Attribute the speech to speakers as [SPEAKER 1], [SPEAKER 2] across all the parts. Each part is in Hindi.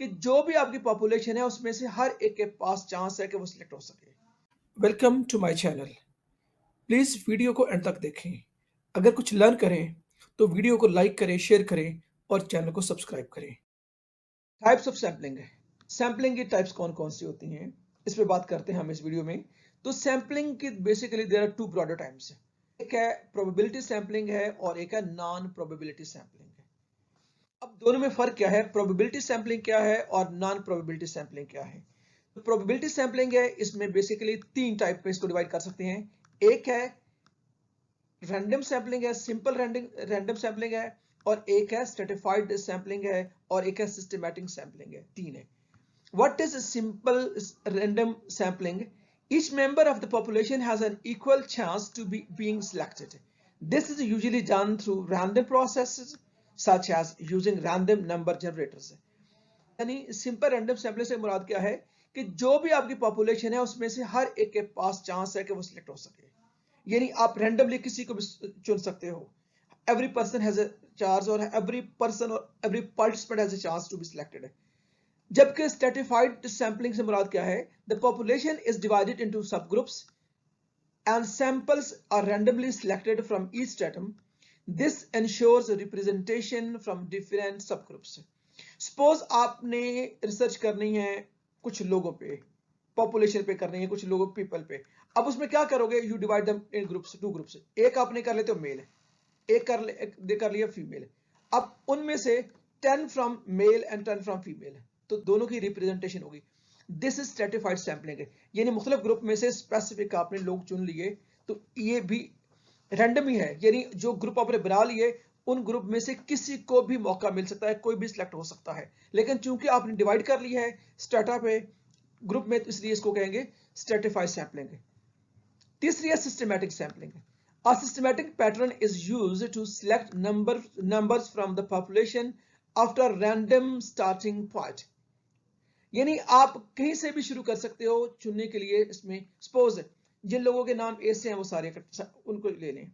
[SPEAKER 1] कि जो भी आपकी पॉपुलेशन है उसमें से हर एक के पास चांस है कि वो सिलेक्ट हो सके। Welcome to my channel. Please video को एंड तक देखें। अगर कुछ लर्न करें तो वीडियो को लाइक करें, शेयर करें और चैनल को सब्सक्राइब करें। टाइप्स ऑफ सैम्पलिंग है। सैम्पलिंग की टाइप्स कौन कौन सी होती हैं इस पे बात करते हैं हम इस वीडियो में। तो सैम्पलिंग की basically there are two broader types है। एक है प्रोबेबिलिटी सैम्पलिंग है और एक है नॉन प्रोबेबिलिटी सैम्पलिंग है। अब दोनों में फर्क क्या है, प्रोबेबिलिटी सैम्पलिंग क्या है और नॉन प्रोबेबिलिटी सैम्पलिंग क्या है। तो प्रोबेबिलिटी सैम्पलिंग है, इसमें बेसिकली तीन टाइप में इसको डिवाइड कर सकते हैं। एक है रैंडम सैम्पलिंग है, सिंपल रैंडम सैम्पलिंग है, और एक है स्ट्रेटिफाइड सैम्पलिंग है, और एक है सिस्टमैटिक सैम्पलिंग है। तीन है। What is a simple random sampling? Each member of the population has an equal chance to be being selected. This is usually done through random processes such as using random number generators. यानी सिंपल रैंडम सैम्पलिंग से मुराद क्या है कि जो भी आपकी पॉपुलेशन है उसमें से हर एक के पास चांस है कि वो सिलेक्ट हो सके। यानी आप रैंडमली किसी को भी चुन सकते हो। Every person has a chance और एवरी पर्सन और every participant has a chance to be selected. जबकि स्ट्रेटिफाइड सैम्पलिंग से मुराद क्या है, the population is divided into sub groups and samples are randomly selected from each stratum. This ensures representation from different subgroups. Suppose आपने रिसर्च करनी है कुछ लोगों पे, पॉपुलेशन पे करनी है कुछ लोगों पीपल पे। अब उसमें क्या करोगे, you divide them in groups, two groups. एक आपने कर लेते हो मेल, एक कर लिया फीमेल। अब उनमें से 10 from male and 10 from female, तो दोनों की रिप्रेजेंटेशन होगी। दिस इज स्ट्रेटिफाइड सैम्पलिंग है, यानी मुख्तलिफ ग्रुप में से स्पेसिफिक आपने लोग चुन लिए, तो ये भी रैंडम ही है। यानी जो ग्रुप आपने बना लिए उन ग्रुप में से किसी को भी मौका मिल सकता है, कोई भी सिलेक्ट हो सकता है। लेकिन चूंकि आपने डिवाइड कर लिया है स्ट्रेटा पे ग्रुप में, तो इसलिए इसको कहेंगे स्ट्रेटिफाइड सैम्पलिंग। तीसरी है systematic sampling. A systematic pattern is used to select numbers from the population after random starting point. यानी आप कहीं से भी शुरू कर सकते हो चुनने के लिए। इसमें सपोज जिन लोगों के नाम ए से हैं वो सारे उनको ले लें,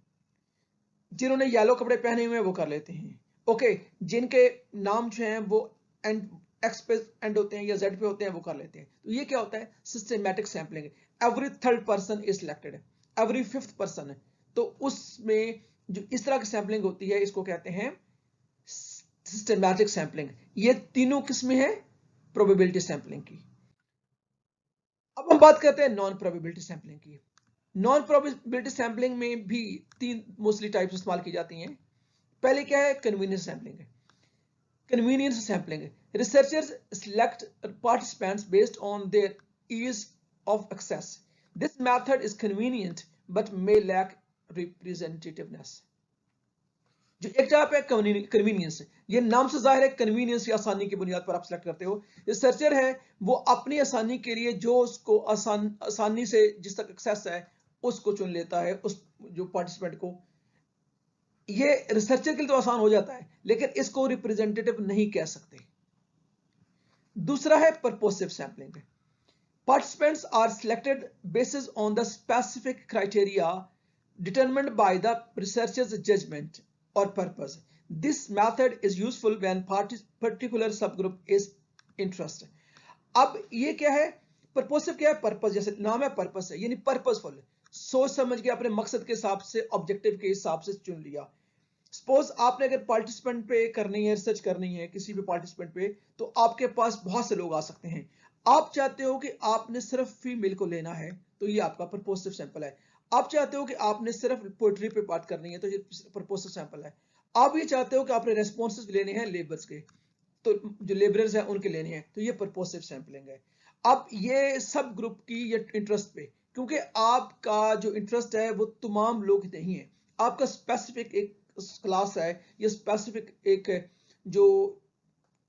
[SPEAKER 1] जिन्होंने येलो कपड़े पहने हुए हैं वो कर लेते हैं। ओके, जिनके नाम जो हैं वो एक्स पे एंड होते हैं या जेड पे होते हैं वो कर लेते हैं। तो ये क्या होता है, systematic sampling. Every third person is selected, every fifth person है, तो उसमें जो इस तरह की सैम्पलिंग होती है इसको कहते हैं सिस्टमैटिक सैम्पलिंग। ये तीनों किस्में हैं प्रोबेबिलिटी सैम्पलिंग की। अब हम बात करते हैं नॉन प्रोबेबिलिटी सैम्पलिंग की। नॉन प्रोबेबिलिटी सैम्पलिंग में भी तीन मोस्टली टाइप्स इस्तेमाल की जाती हैं। पहले क्या है, कन्वीनियंस सैम्पलिंग है। Convenience sampling. Researchers select participants based on their ease of access. This method is convenient but may lack representativeness. जो एक टाइप है कन्वीनियंस, ये नाम से जाहिर है कन्वीनियंस या आसानी की बुनियाद पर आप सेलेक्ट करते हो। रिसर्चर है वो अपनी आसानी के लिए जो उसको आसानी से जिस तक एक्सेस है उसको चुन लेता है, उस जो पार्टिसिपेंट को। ये रिसर्चर के लिए तो आसान हो जाता है लेकिन इसको रिप्रेजेंटेटिव नहीं कह सकते। दूसरा है purposive sampling. Participants are selected basis on the specific criteria determined by the researcher's judgement और purpose. This method is useful when particular subgroup is interest. अब ये क्या है, पर्पोसिव क्या है, पर्पस, जैसे नाम है पर्पस है, यानी पर्पसफुल, सोच समझ के अपने मकसद के हिसाब से, ऑब्जेक्टिव के हिसाब से चुन लिया। सपोज आपने अगर पार्टिसिपेंट पे करनी है, रिसर्च करनी है किसी भी पार्टिसिपेंट पे, तो आपके पास बहुत से लोग आ सकते हैं। आप चाहते हो कि आपने सिर्फ फीमेल को लेना है, तो ये आपका प्रपोजिटिव सैंपल है। आप चाहते हो कि आपने सिर्फ पोएट्री पे बात करनी है, तो ये प्रपोजिटिव सैंपल है। आप ये चाहते हो कि आपने रेस्पॉन्सेज लेने हैं लेबर्स के, तो जो लेबरर्स हैं उनके लेने हैं, तो ये प्रपोजिटिव सैंपलिंग है। अब ये सब ग्रुप की ये इंटरेस्ट पे, क्योंकि आपका जो इंटरेस्ट है वो तमाम लोग नहीं है, आपका स्पेसिफिक एक क्लास है या स्पेसिफिक एक जो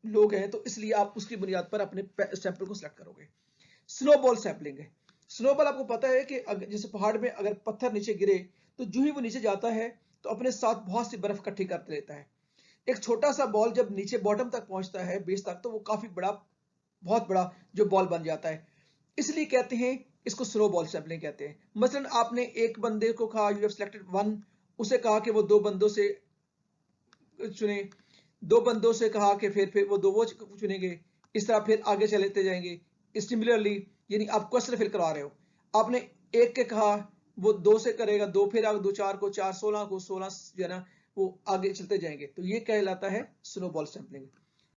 [SPEAKER 1] लोग हैं, तो इसलिए आप उसकी बुनियाद पर अपने सैंपल को सिलेक्ट करोगे। स्नोबॉल सैंपलिंग है। स्नोबॉल आपको पता है कि जैसे पहाड़ में अगर पत्थर नीचे गिरे तो जो ही वो नीचे जाता है तो अपने साथ बहुत सी बर्फ इकट्ठी करते लेता है। एक छोटा सा बॉल जब नीचे बॉटम तक पहुंचता है, बेस तक, तो वो काफी बड़ा, बहुत बड़ा जो बॉल बन जाता है। इसलिए कहते हैं इसको स्नोबॉल सैंपलिंग कहते हैं। मसलन आपने एक बंदे को कहा, यू हैव सिलेक्टेड वन, उसे कहा कि वो दो बंदों से चुने, दो बंदों से कहा कि फिर वो दो वो चुनेंगे, इस तरह फिर आगे चलते जाएंगे। सिमिलरली यानी आप क्वेश्चन फिल करवा रहे हो, आपने एक के कहा वो 2 से करेगा, 2 फिर आगे 2 4 को, 4 16 को, 16 जो है ना वो आगे चलते जाएंगे। तो ये कहलाता है स्नोबॉल सैंपलिंग।